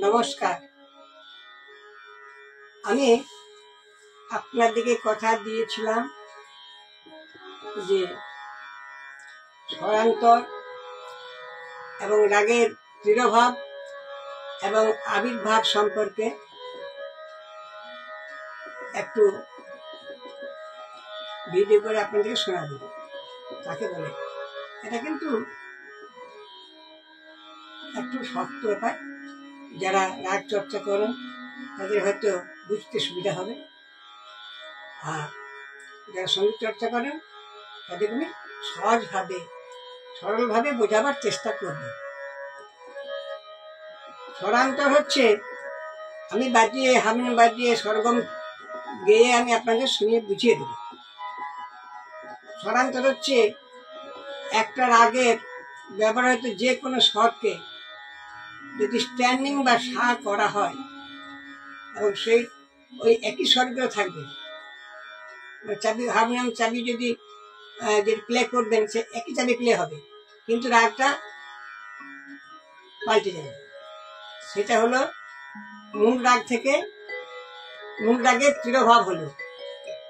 নমস্কার। আমি আপনাদেরকে কথা দিয়েছিলাম যে স্বরান্তর এবং রাগের তিরোভাব এবং আবির্ভাব সম্পর্কে একটু ভিডিও করে আপনাদেরকে শোনাবো। তাকে বলে এটা কিন্তু একটু শক্ত ব্যাপার, যারা রাগ চর্চা করেন তাদের হয়তো বুঝতে সুবিধা হবে, আর যারা সঙ্গীত চর্চা করেন তাদের আমি সহজভাবে সরলভাবে বোঝাবার চেষ্টা করব। স্বরান্তর হচ্ছে আমি বাজিয়ে হারমোনিয়াম বাজিয়ে সরগম গেয়ে আমি আপনাদের শুনিয়ে বুঝিয়ে দেব। স্বরান্তর হচ্ছে একটা রাগের ব্যবহৃত যে কোনো স্বরকে যদি স্ট্যান্ডিং বা সা করা হয় এবং সেই ওই একই স্বরগুলো থাকবে, চাবি হারমোনিয়াম চাবি যদি প্লে করবেন সে একই চাবি প্লে হবে, কিন্তু রাগটা পাল্টে যাবে। সেটা হলো মূল রাগ থেকে মূল রাগের তিরোভাব হলো।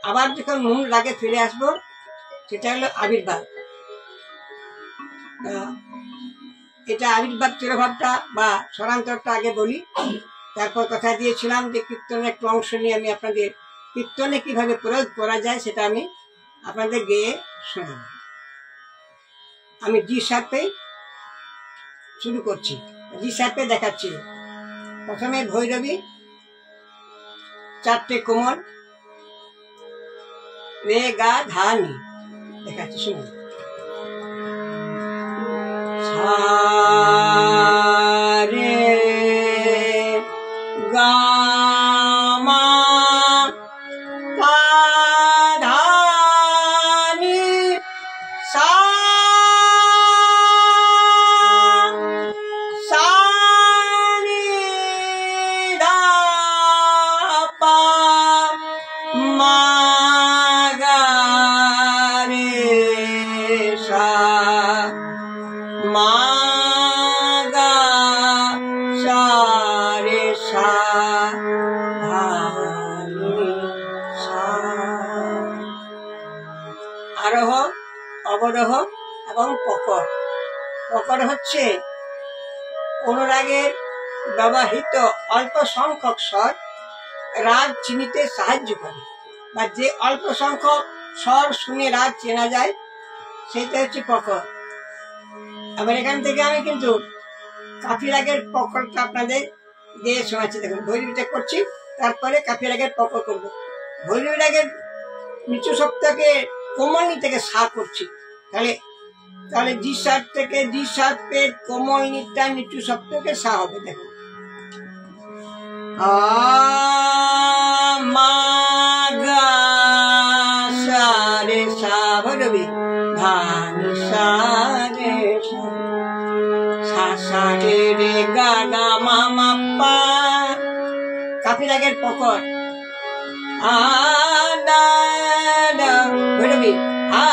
আবার যখন মূল রাগে ফিরে আসবো সেটা হলো আবির্ভাব। এটা আবির্ভাব তিরোভাবটা বা স্বরান্তরটা আগে বলি, তারপর কথা দিয়েছিলাম যে কীর্তনের একটু অংশ নিয়ে আমি আপনাদের কীর্তনে কিভাবে প্রয়োগ করা যায় সেটা আমি আপনাদের গেয়ে শোনাব। আমি জি শার্পে শুরু করছি, জি শার্পে দেখাচ্ছি। প্রথমে ভৈরবী, চারটে কোমল, রে গা ধা নি দেখাচ্ছি, শুনুন। সা রে গা মা পা ধা নি সা, সা নি ধা পা মা গা রে সা, মা গা সা রে সা ধা নি সা। আরোহ, অবরোহ এবং পকর। পকর হচ্ছে অনুরাগের ব্যবহৃত অল্প সংখ্যক স্বর রাগ চিনিতে সাহায্য করে, বা যে অল্প সংখ্যক স্বর শুনে রাগ চেনা যায় সেটা হচ্ছে পকর। আবার এখান থেকে আমি কিন্তু কাফি রাগের পকরটা আপনাদের দিয়ে শোনাচ্ছি। দেখুন, ভৈরবীটা করছি, তারপরে কাফি রাগের পকর করবো। ভৈরবী রাগের নিচু সপ্তাহে কোমল নি থেকে সা করছি, তাহলে তাহলে জি শার্প থেকে জি শার্পের কোমল নিটা নিচু সপ্তাহে সা হবে। দেখুন, আ মা গা সা রে সা, ভৈরবী ধা নি সা রে সা, সা সা রে রে গা গা মা মা পা। কাফি রাগের পকর আ দা দা, ভৈরবী আ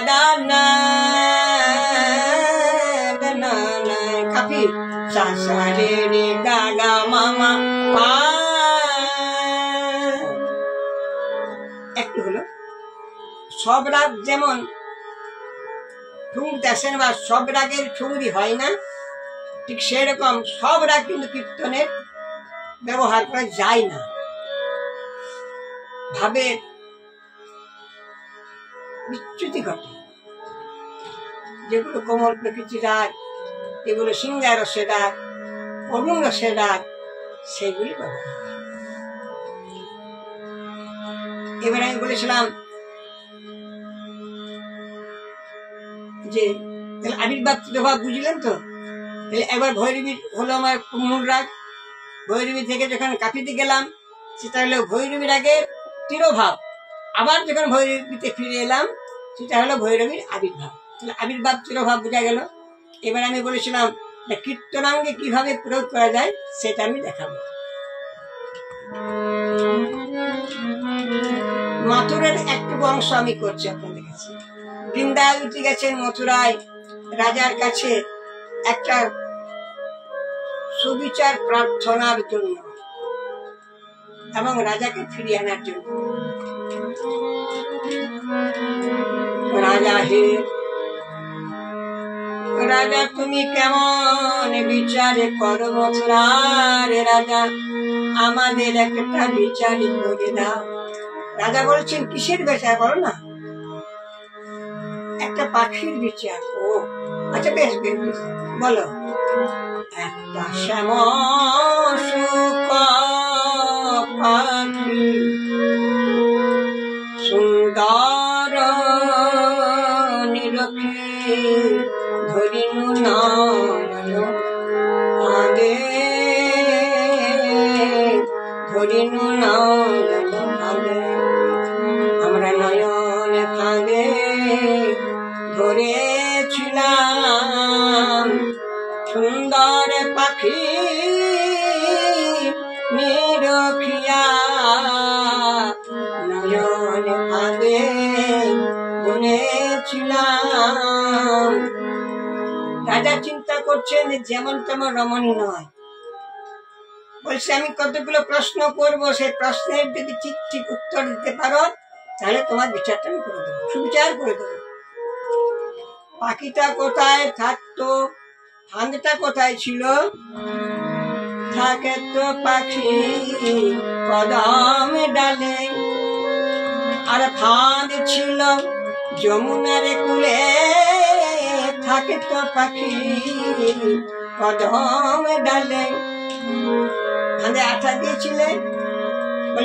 দা না দা না না, কাফি সা সা রে রে গা গা মা মা পা। একটু হলো সব রাগ যেমন ঠুংরি আসেন বা সব রাগের ঠুংরি হয় না, ঠিক সেরকম সব রাগ কিন্তু কীর্তনের ব্যবহার করা যায় না। ভাবে বিচ্যুতি ঘটে। যেগুলো কোমল প্রকৃতি রাগ, এগুলো সিংহার রসের রাগ, করুণ রসের রাগ, সেগুলি ব্যবহার। এবার আমি বলেছিলাম যে আবির্ভাব তিরোভাব বুঝলেন তো। এবার ভৈরবী হলো আমার মূল রাগ। ভৈরবী থেকে যখন কাফিতে গেলাম সেটা হলো ভৈরবী রাগের তিরোভাব। আবার যখন ভৈরবীতে ফিরে এলাম সেটা হলো ভৈরবীর আবির্ভাব। তাহলে আবির্ভাব তিরোভাব বোঝা গেল। এবার আমি বলেছিলাম কীর্তনাঙ্গে কিভাবে প্রয়োগ করা যায় সেটা আমি দেখাবো। মাথুরের একটু অংশ আমি করছি আপনাদের কাছে। বৃন্দাবতী গেছেন মথুরায় রাজার কাছে একটা সুবিচার প্রার্থনার জন্য এবং রাজাকে ফিরিয়ে আনার জন্য। রাজা হে রাজা, তুমি কেমন বিচারে করো মথুরার রাজা, আমাদের একটা বিচার করে দাও। রাজা বলছেন, কিসের বিচার বলো না? একটা পাখির বিচার। ও আচ্ছা, বেশ বেশ বেশ, বলো। একটা শ্যামসুখ পাখি সুন্দর নিরখি ধরিনু নয়ন আগে, ধরিনু নয়ন আগে, আমরা নয়ন ভাগে ধরেছিলাম সুন্দর পাখি নিরখিয়া, নয়ন ভাগে ধরেছিলাম। রাজা চিন্তা করছেন যেমন তেমন রমণী নয়। বলছে, আমি কতগুলো প্রশ্ন করব, সেই প্রশ্নের যদি ঠিক ঠিক উত্তর দিতে পারো তাহলে তোমার বিচারটা আমি করে দেবো, সুবিচার করে দেবো। পাখিটা কোথায় থাকতো, ফাঁদটা কোথায় ছিল? থাকে তো পাখি কদম ডালে, আর ফাঁদ ছিল যমুনার কূলে। থাকে তো পাখি কদম ডালে, ফাঁদে আঠা দিয়েছিলে,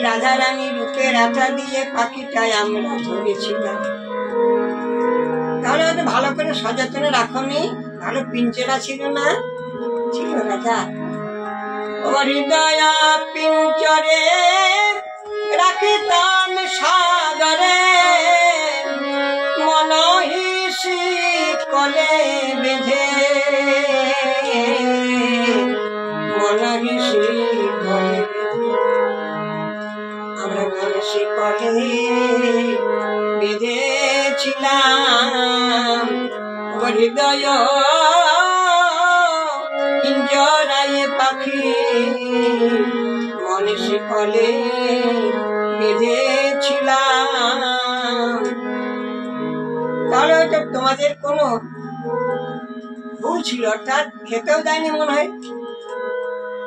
রাধা রানী রূপের আঠা দিয়ে পাখিটাই আমরা ধরেছিলাম। তাহলে হয়তো ভালো করে সযত্নে রাখনি, ভালো পিঞ্জরা ছিল না? ছিল রাজা। হৃদয়া পিঞ্জরে রাখিতাম সাগরে, মনহিষি কলে বেঁধে, মনহিষি কলে আমরা মনসি কলে বেঁধেছিলাম। হৃদয় পিঞ্জরায় পাখি মনসি কলে বেঁধেছিলাম। তাহলে হয়তো তোমাদের কোনো ভুল ছিল, অর্থাৎ খেতেও দেয়নি মনে হয়।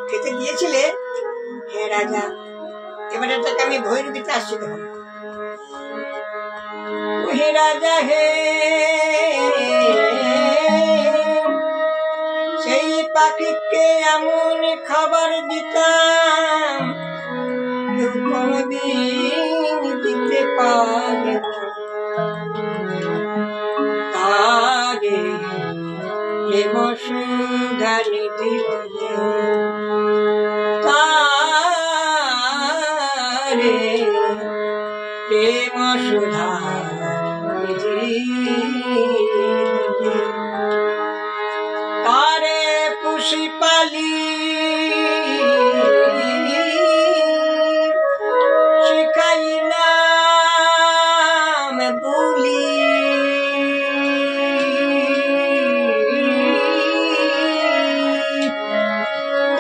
খেতে দিয়েছিলে? হ্যাঁ রাজা। এবার এটাকে আমি ভৈরবীতে আসছি, দেখো। হে রাজা হে, সেই পাখিকে এমন খাবার দিতাম কেউ কোনদিন দিতে পারে না। তারে প্রেম সুধা নিধি, তারে প্রেম সুধা নিধি, তারে পুষি পালি শিখাইলাম বুলি,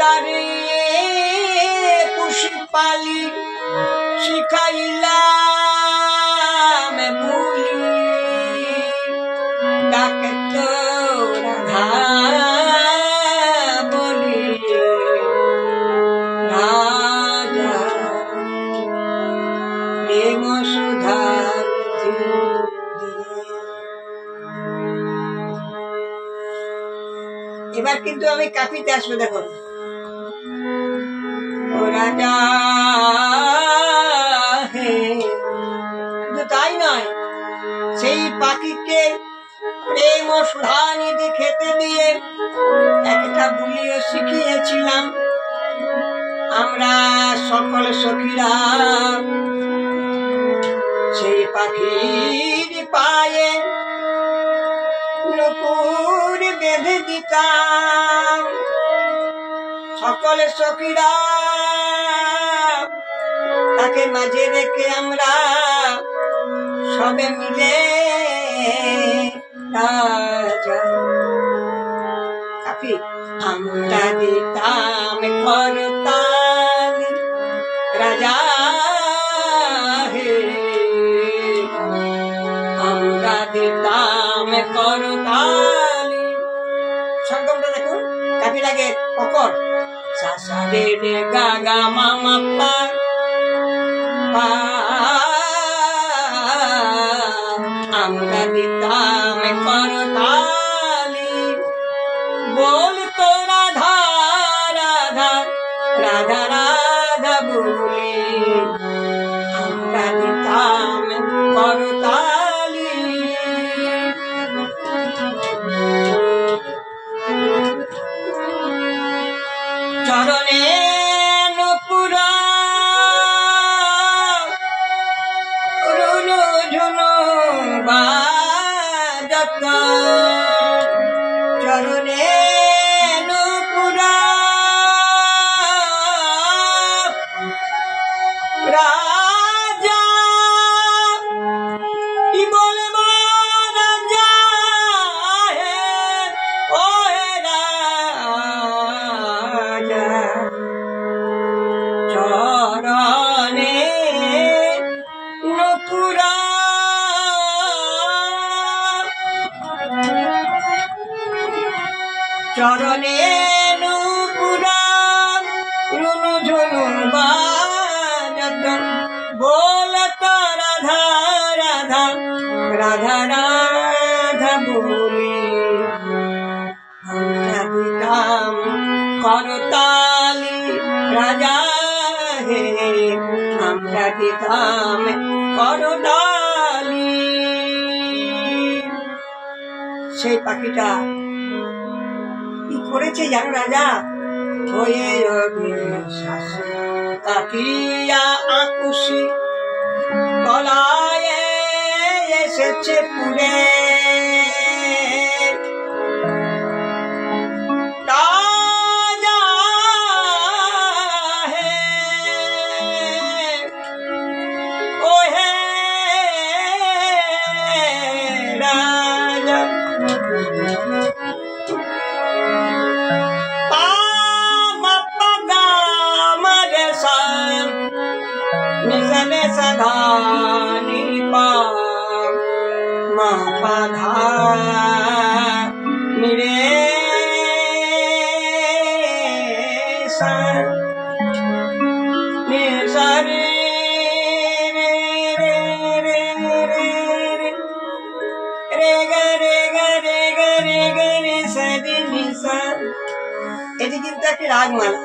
তারে পুষি পালি শিখাইলাম বুলি, ডাকে তো রাধা বলি, রাজা প্রেম সুধা। এবার কিন্তু আমি কাফিতে আসবো, দেখো। ও রাজা হে, তাই নয়, সেই পাখিকে প্রেম সুধা নিধি খেতে দিয়ে একটা বুলিও শিখিয়েছিলাম। আমরা সকল সখীরা সেই পাখির পায়ে নুপুর বেঁধে দিতাম। সকল সখীরা তাকে মাঝে রেখে আমরা সবে মিলে রাজা কাফি আমরা দিতাম করতালি রাজা হে আমরা দিতাম করতালি সঙ্গমটা দেখুন কাফি লাগে পকর সাসা রে রে গা গা মামা পা পা আমরা দিতাম করতালি বলতো রাধা রাধা রাধা রাধা বলে আমরা দিতাম করতালি চরণে নুপুরা রুনু ঝুনু বাজত চরণে নুপুরা রাজা কি বলব রাজা হে ও রাজা চরণে নুপুরা চরণে নুপুরা রুনু ঝুনু বাজত বলত রাধা রাধা রাধা রাধা বলে আমরা দিতাম করতালি রাজা হে আমরা দিতাম করতালি সেই পাখিটা কি করেছে জানো রাজা হয়ে অভিশ্বাসী তাকিয়া আকুশি গলায় এসেছে পুরে রাজা হে ও হে রাজা निजने सधानी पा मा पा धा निरे सा नि सा रे रे रे रे रे रे गा रे गा रे गा रे गा रे सा रे नि सा এটি কিন্তু একটি রাগমালা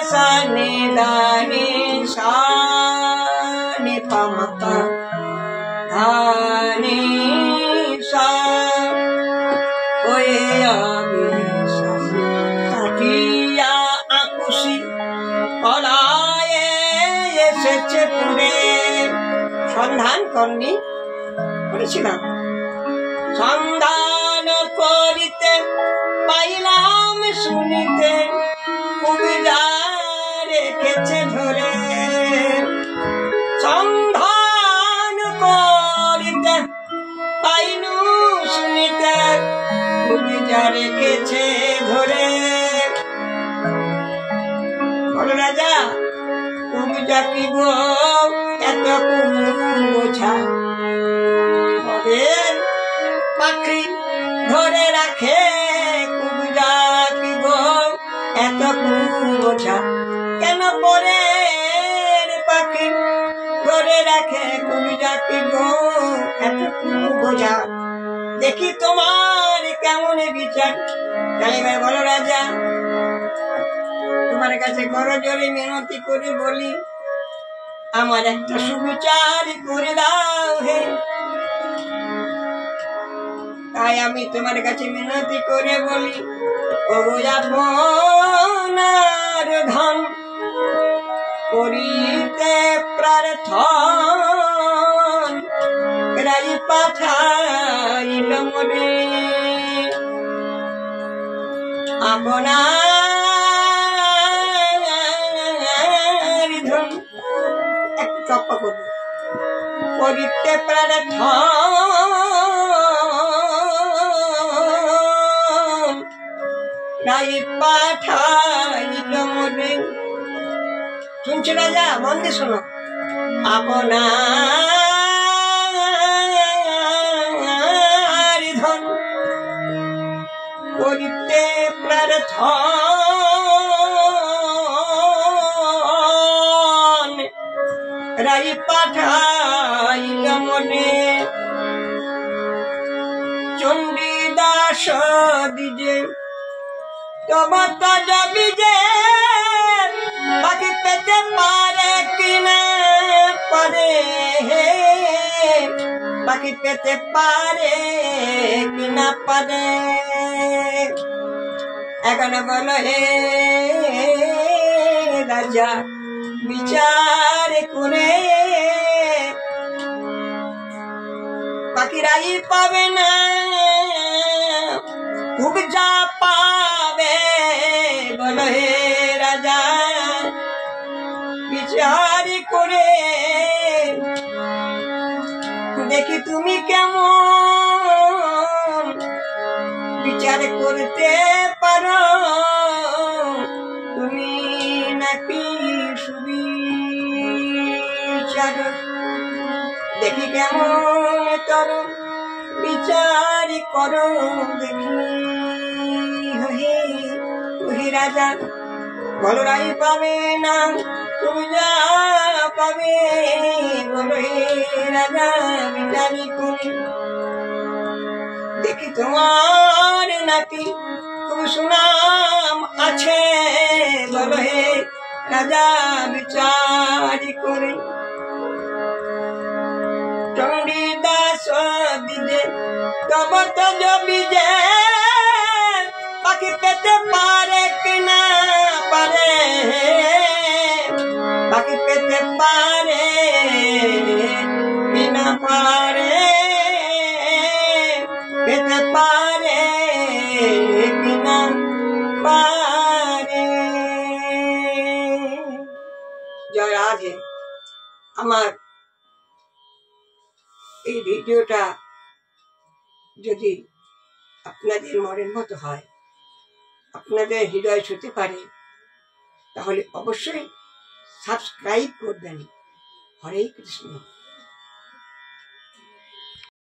Sani dani sani pamata dhani sa oye abhisasi takiya akushi palaye eseche pure সন্ধান করনি করেছিলাম সন্ধান করিতে পাইলাম শুনিতে কবিরা রেখেছে ধরে সন্ধান করিতে পাইনু শুনিতে কবিরা রেখেছে ধরে বলো রাজা কবিরা কি গো এত বোঝা পাখি ধরে রাখে কবিরা কি গো এত বোঝা কেন পরে পাখি ধরে রাখে কবিরা কি গো এত বোঝা দেখি তোমার কেমন বিচার তাহলে ভাই বলো রাজা তোমার কাছে করো জোরে মিনতি করে বলি আমার একটা সুবিচার করে দাও হে তাই আমি তোমার কাছে মিনতি করে বলি ও আপনার ধন করিতে প্রার্থন রাই পাঠাইল মনে আপনার ধন এক করবো। করিতে প্রার্থনা রাই পাঠাইল মনে। শুনছো রাজা, মন দিয়ে শোনো। আপনার ধন করিতে প্রার্থনা রাই পাঠাইল মনে। চণ্ডীদাস দিজে তবত বিজে বাকি পেতে পারে কিনা পারে, বাকি পেতে পারে কিনা পারে। এখন বলো হে রাজা বিচার করে বাকিরাই পাবে না, খুব যা পাবে। বলো হে রাজা বিচার করে দেখি তুমি কেমন বিচার করতে পারো। তুমি নাকি সুবিচার, দেখি কেমন তোর বিচার করো দেখি। হে রাজা বলো রাই পাবে না, তুমি যা পাবে। বলো হে রাজা বিচারি করে দেখি তোমার নাকি খুব সুনাম আছে। বলো হে রাজা বিচার করে। চণ্ডীদাস দিজে তবত বিজে বাকি পেতে পারে কিনা পারে, বাকি পেতে পারে কিনা পারে, পেতে পারে কিনা পারে। জয় রাধে। আমার এই ভিডিওটা যদি আপনাদের মনের মতো হয়, আপনাদের হৃদয় ছুঁতে পারে, তাহলে অবশ্যই সাবস্ক্রাইব করবেন। হরে কৃষ্ণ।